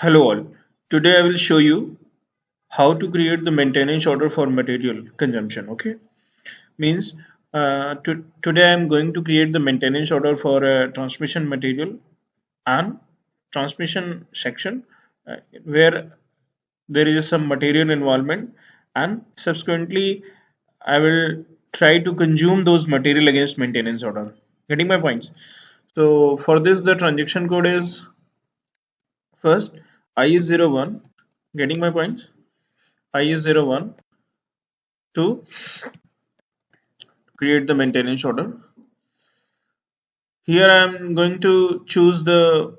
Hello all. Today I will show you how to create the maintenance order for material consumption. Okay, means today I am going to create the maintenance order for a transmission material and transmission section where there is some material involvement, and subsequently I will try to consume those material against maintenance order. Getting my points? So for this the transaction code is first I is 01. Getting my points? I is 01 to create the maintenance order. Here I am going to choose the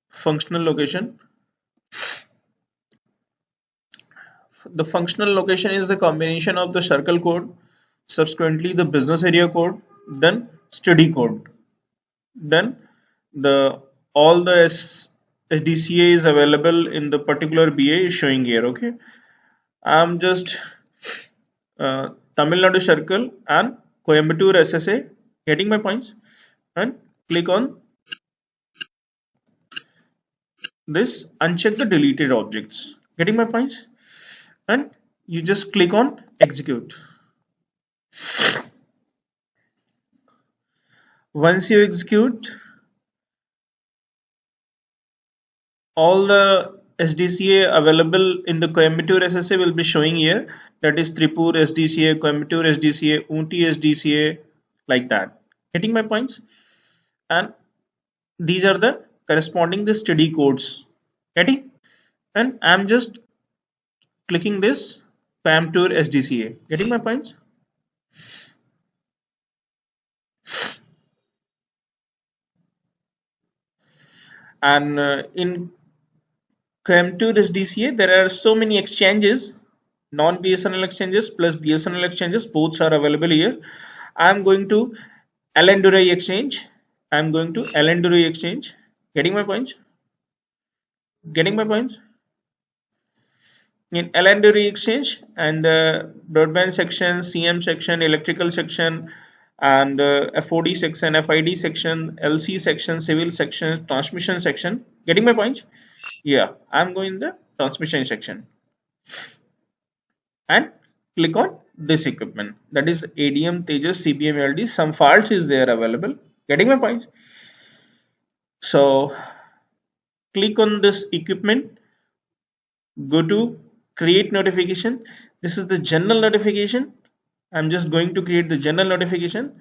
functional location. The functional location is the combination of the circle code, subsequently the business area code, then study code. Then the all the SDCA is available in the particular BA is showing here. Okay, I'm just Tamil Nadu circle and Coimbatore SSA. Getting my points? And click on this, uncheck the deleted objects. Getting my points? And you just click on execute. Once you execute, all the SDCA available in the Coimbatore SSA will be showing here. That is Tripur SDCA, Coimbatore SDCA, Unti SDCA, like that. Getting my points? And these are the corresponding the study codes. Getting? And I'm just clicking this Coimbatore SDCA. Getting my points? And in Coimbatore SDCA, there are so many exchanges, non-BSNL exchanges plus BSNL exchanges, both are available here. I'm going to Alendurai exchange. I'm going to Alendurai exchange. Getting my points? Getting my points? In Alendurai exchange and broadband section, CM section, electrical section, and FOD section, FID section, LC section, civil section, transmission section. Getting my points? Yeah, I'm going the transmission section and click on this equipment, that is ADM Tejas CBM LD. Some faults is there available. Getting my points? So click on this equipment, go to create notification. This is the general notification. I'm just going to create the general notification.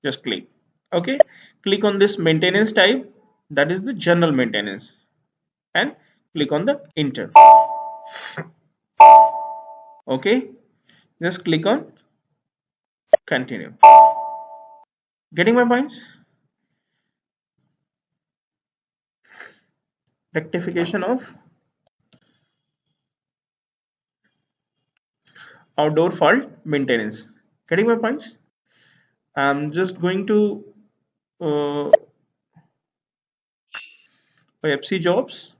Just click. Okay, click on this maintenance type, that is the general maintenance, and click on the enter. Okay, just click on continue. Getting my points? Rectification of outdoor fault maintenance. Getting my points? I'm just going to uh, FC jobs,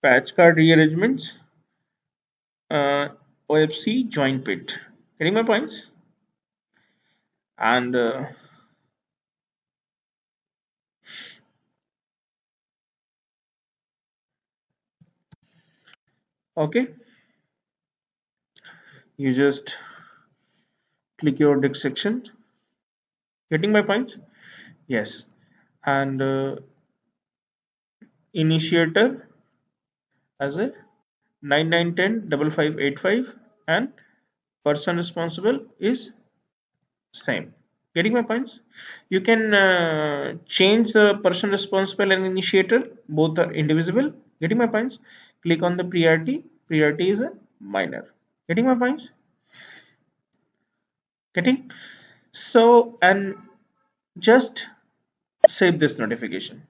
patch card rearrangements, OFC joint pit. Getting my points? And okay, you just click your disk section. Getting my points? Yes. And initiator as a 9910 and person responsible is same. Getting my points? You can change the person responsible and initiator, both are indivisible. Getting my points? Click on the priority. Priority is a minor. Getting my points? Getting? So, and just save this notification.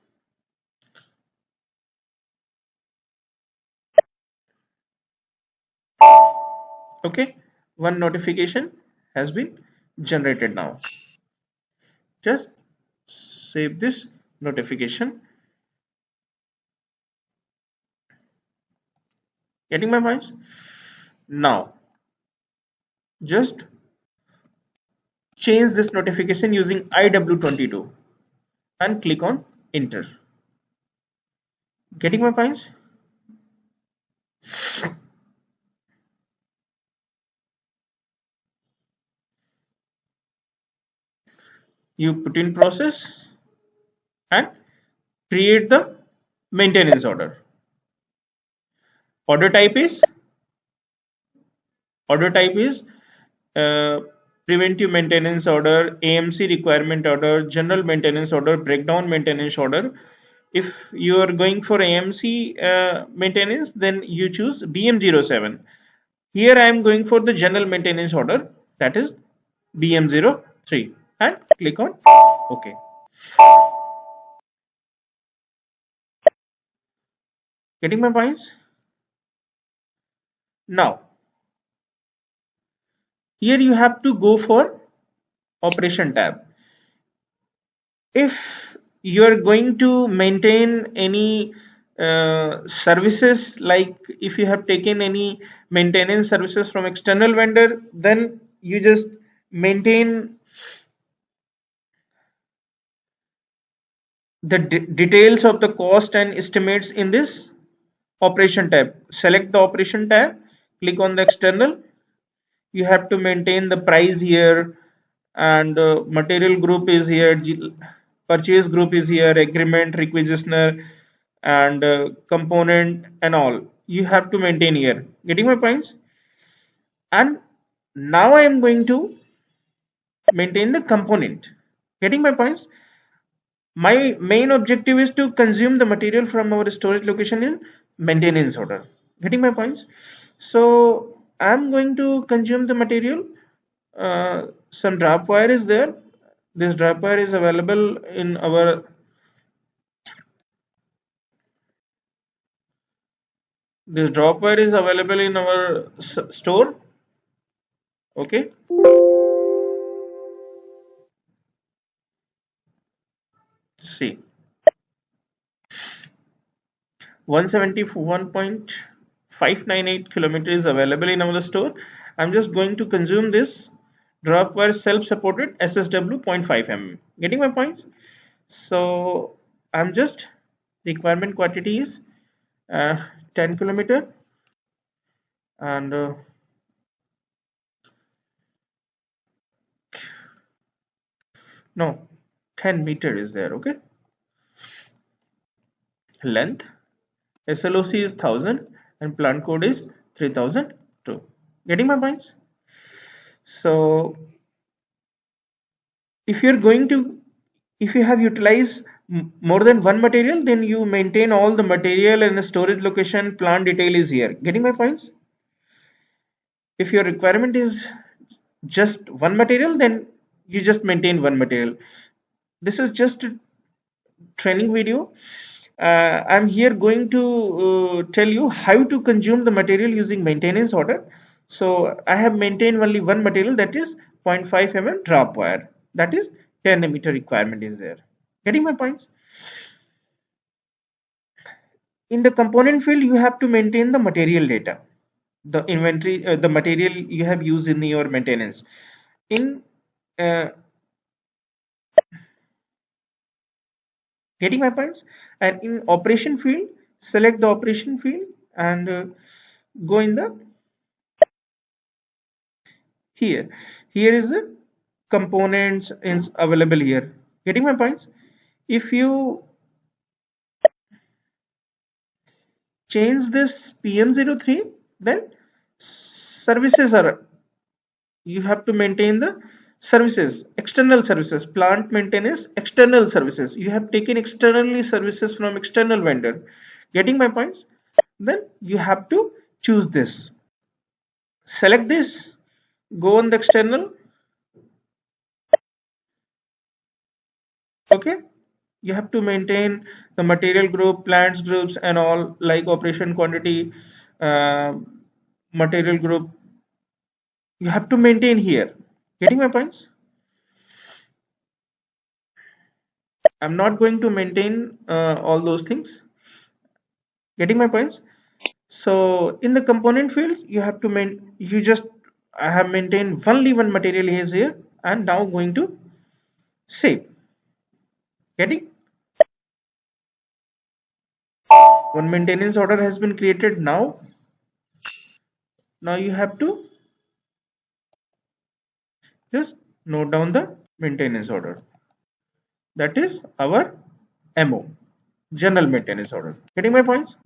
Okay, one notification has been generated now. Just save this notification. Getting my points? Now just change this notification using IW22 and click on enter. Getting my points? You put in process and create the maintenance order. Order type is order type is uh, preventive maintenance order, AMC requirement order, general maintenance order, breakdown maintenance order. If you are going for AMC maintenance, then you choose BM07. Here I am going for the general maintenance order, that is BM03, and click on OK. Getting my points? Now, here you have to go for operation tab. If you are going to maintain any services, like if you have taken any maintenance services from external vendor, then you just maintain the details of the cost and estimates in this operation tab. Select the operation tab, click on the external. You have to maintain the price here, and material group is here, purchase group is here, agreement, requisitioner, and component and all you have to maintain here. Getting my points? And now I am going to maintain the component. Getting my points? My main objective is to consume the material from our storage location in maintenance order. Getting my points? So I'm going to consume the material. Some drop wire is there. This drop wire is available in our this drop wire is available in our store. Okay. See, 171.598 kilometers available in our store. I'm just going to consume this drop wire self-supported SSW 0.5 mm. Getting my points? So I'm just requirement quantity is 10 kilometer, and no, 10 meter is there. Okay. Length SLOC is 1000 and plant code is 3002. Getting my points? So if you're going to if you have utilized more than one material, then you maintain all the material and the storage location, plant detail is here. Getting my points? If your requirement is just one material, then you just maintain one material. This is just a training video. I'm here going to tell you how to consume the material using maintenance order. So I have maintained only one material, that is 0.5 mm drop wire, that is 10 meter requirement is there. Getting my points? In the component field, you have to maintain the material data, the inventory, the material you have used in your maintenance. In uh, Getting my points? And in operation field, select the operation field and go in the here. Here is the components is available here. Getting my points? If you change this PM03, then services are, you have to maintain the services, external services, plant maintenance, external services. You have taken externally services from external vendor. Getting my points? Then you have to choose this. Select this, go on the external. Okay. You have to maintain the material group, plants groups and all, like operation quantity, uh, material group. You have to maintain here. Getting my points? I'm not going to maintain all those things. Getting my points? So in the component field, you have to you just I have maintained only one material is here, and now going to save. Getting one maintenance order has been created. Now you have to just note down the maintenance order. That is our MO, general maintenance order. Getting my points?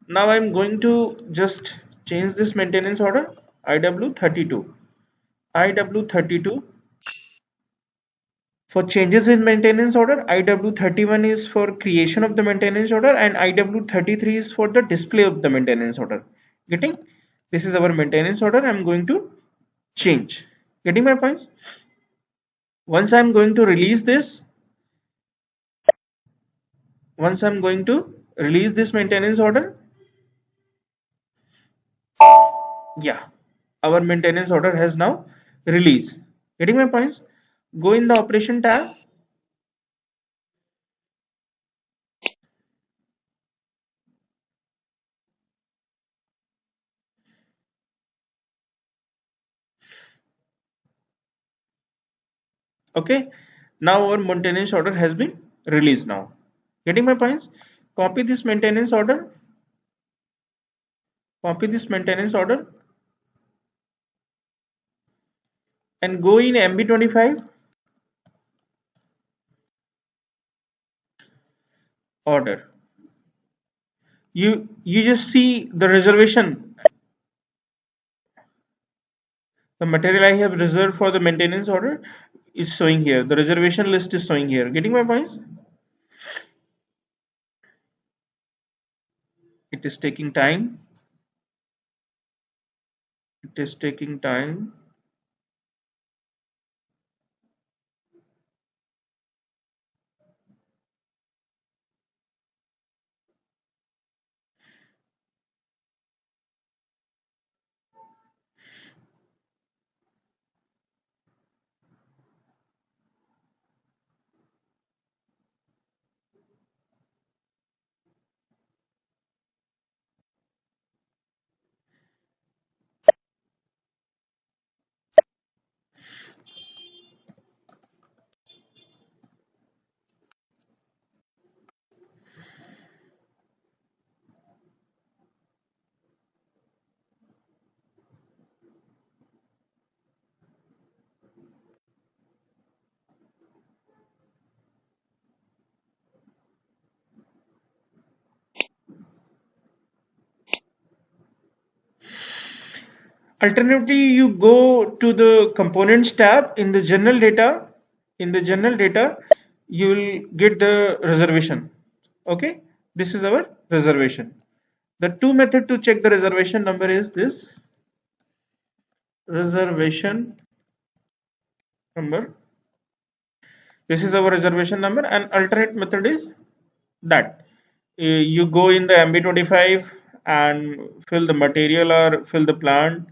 Now I'm going to just change this maintenance order IW32. IW32 for changes in maintenance order, IW31 is for creation of the maintenance order, and IW33 is for the display of the maintenance order. Getting? This is our maintenance order. I'm going to change. Getting my points? Once I'm going to release this, once I'm going to release this maintenance order, yeah, our maintenance order has now released. Getting my points? Go in the operation tab. Okay, now our maintenance order has been released now. Getting my points? Copy this maintenance order, copy this maintenance order, and go in MB25 order. You just see the reservation, the material I have reserved for the maintenance order is showing here. The reservation list is showing here. Getting my points? It is taking time. It is taking time. Alternatively, you go to the components tab in the general data. In the general data, you will get the reservation. Okay, this is our reservation. The two method to check the reservation number is this reservation number. This is our reservation number, and alternate method is that you go in the MB25 and fill the material or fill the plant,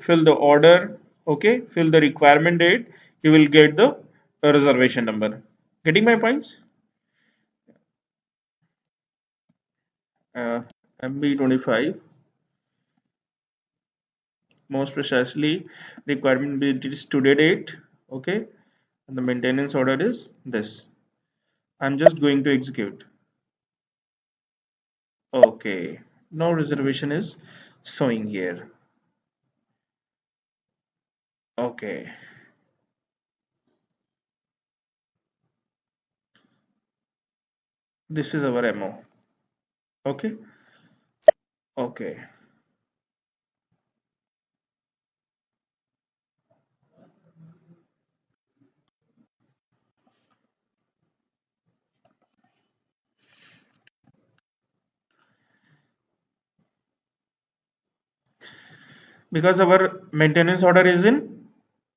fill the order, okay, fill the requirement date, you will get the reservation number. Getting my points? uh, MB25, most precisely requirement date is today date, okay, and the maintenance order is this. I'm just going to execute. Okay, no reservation is showing here. Okay, this is our MO. Okay, okay. Because our maintenance order is in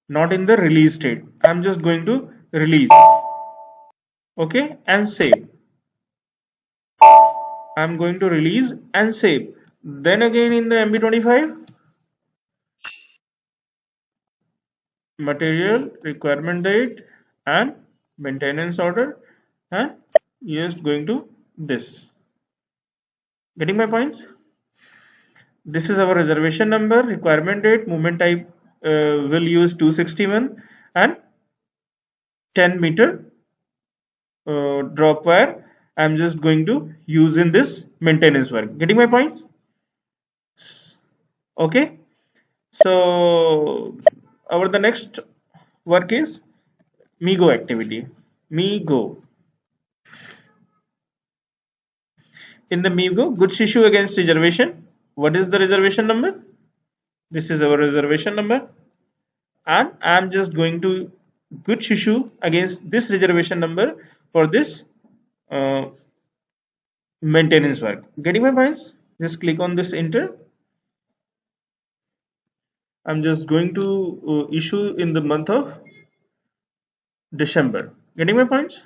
not in the release state, I'm just going to release, okay, and save. I'm going to release and save. Then again in the MB25 material requirement date and maintenance order, and just going to this. Getting my points? This is our reservation number, requirement date, movement type will use 261, and 10-meter drop wire I'm just going to use in this maintenance work. Getting my points? Okay. So our the next work is MIGO activity. MIGO. In the MIGO, goods issue against reservation. What is the reservation number? This is our reservation number, and I'm just going to goods issue against this reservation number for this uh, maintenance work. Getting my points? Just click on this enter. I'm just going to issue in the month of December. Getting my points?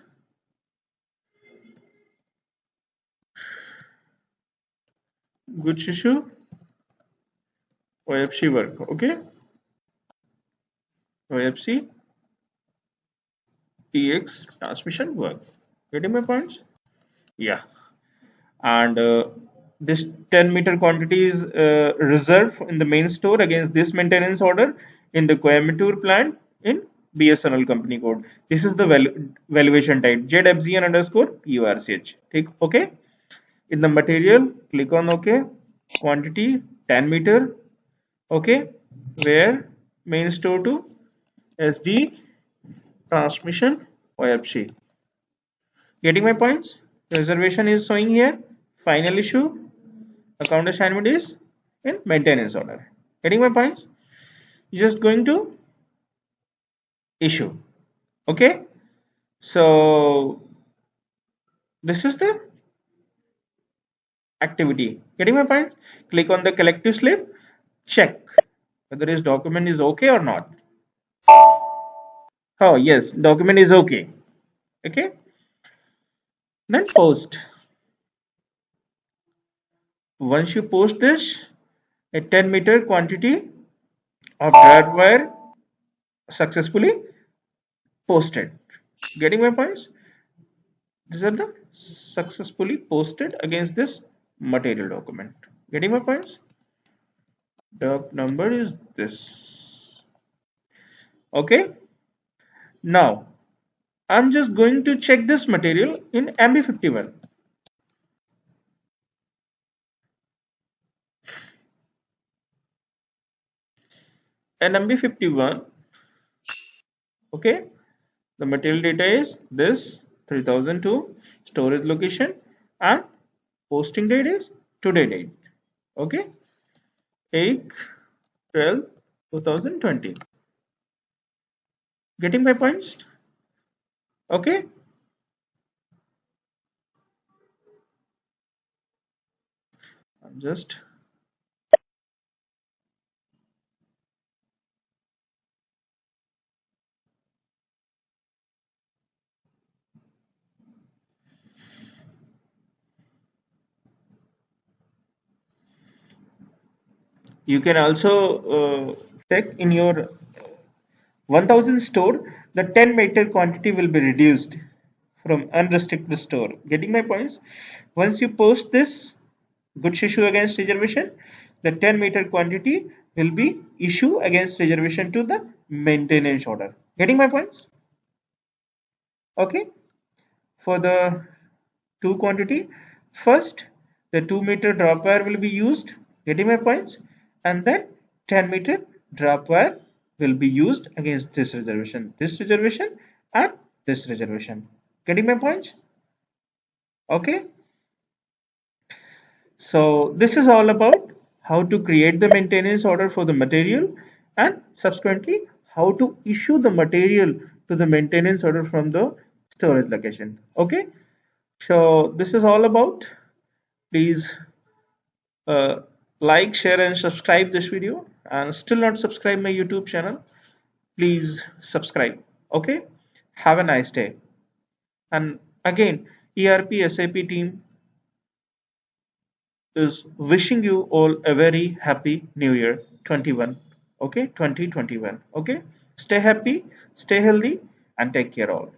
Goods issue OFC work. Okay. OFC TX transmission work. Getting my points? Yeah. And this 10-meter quantity is reserved in the main store against this maintenance order in the Coimbatore plant in BSNL company code. This is the valuation type ZFZN underscore PURCH. Okay. In the material, click on OK. Quantity 10-meter. Okay. Where main store to SD transmission OFC. Getting my points? Reservation is showing here. Final issue. Account assignment is in maintenance order. Getting my points? You're just going to issue. Okay. So this is the activity. Getting my point? Click on the collective slip. Check whether this document is okay or not. Oh yes, document is okay. Okay. Then post. Once you post this, a 10-meter quantity of drive wire successfully posted. Getting my points? These are the successfully posted against this material document. Getting my points? Doc number is this. Okay. Now I'm just going to check this material in MB51. And MB51, okay, the material data is this 3002, storage location, and posting date is today date. Okay, 8/12/2020. Getting my points? Okay. I'm just you can also check in your 1000 store, the 10-meter quantity will be reduced from unrestricted store. Getting my points? Once you post this goods issue against reservation, the 10-meter quantity will be issue against reservation to the maintenance order. Getting my points? Okay. For the two quantity, first the 2-meter drop wire will be used. Getting my points? And then 10-meter drop wire will be used against this reservation, and this reservation. Getting my points? Okay. So this is all about how to create the maintenance order for the material, and subsequently how to issue the material to the maintenance order from the storage location. Okay. So this is all about. Please uh, like, share, and subscribe this video. And still not subscribe my YouTube channel, please subscribe. Okay. Have a nice day. And again, ERP SAP team is wishing you all a very happy new year 21. Okay, 2021. Okay, stay happy, stay healthy, and take care all.